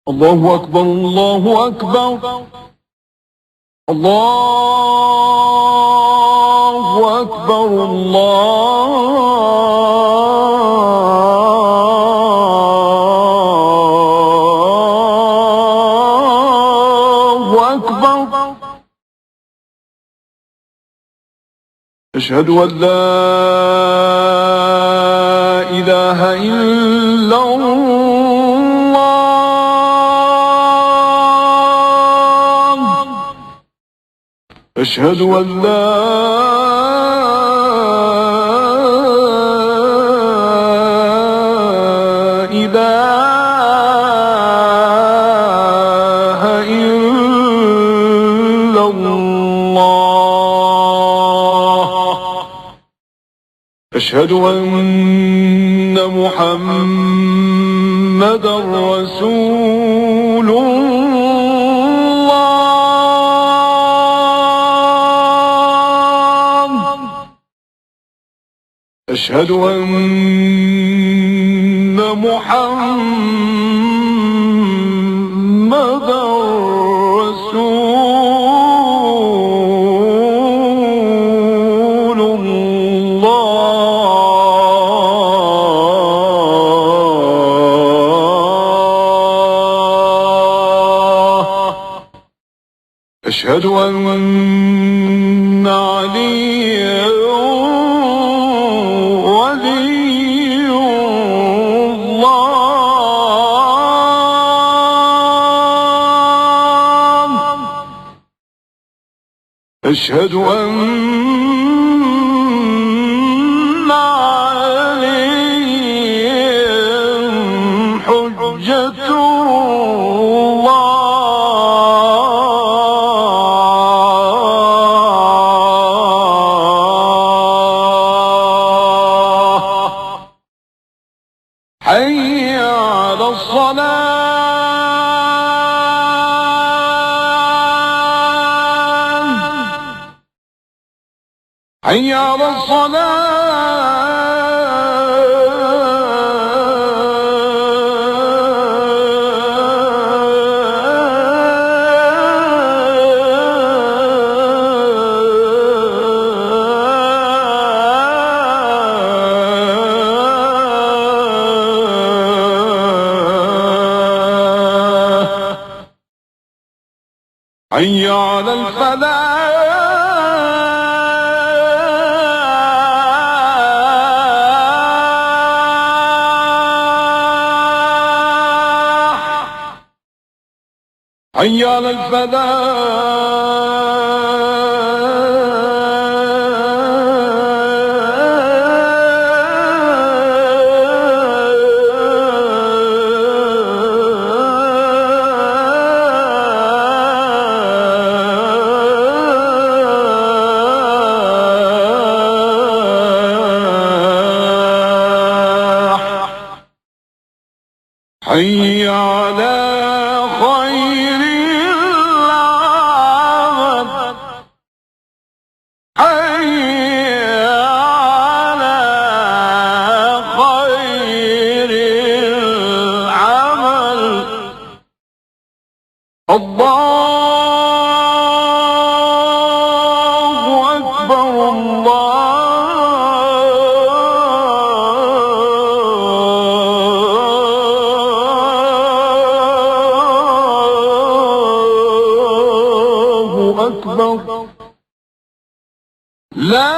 الله أكبر الله أكبر الله أكبر الله أكبر. أشهد أن لا إله إلا الله. أشهد أن لا إله إلا الله. أشهد أن محمدًا رسول الله. أشهد أن محمدًا رسول الله. أشهد أن عليا ولي الله. أشهد أن عليهم حجة الله. حي على الصلاة. حي على الصلاة. حي على الفلاح. حي على الفلاح. حي على خير العمل. حي على خير العمل. الله أكبر الله أكبر. لا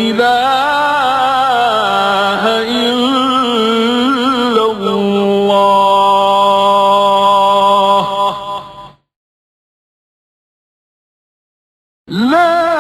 إله إلا الله. لا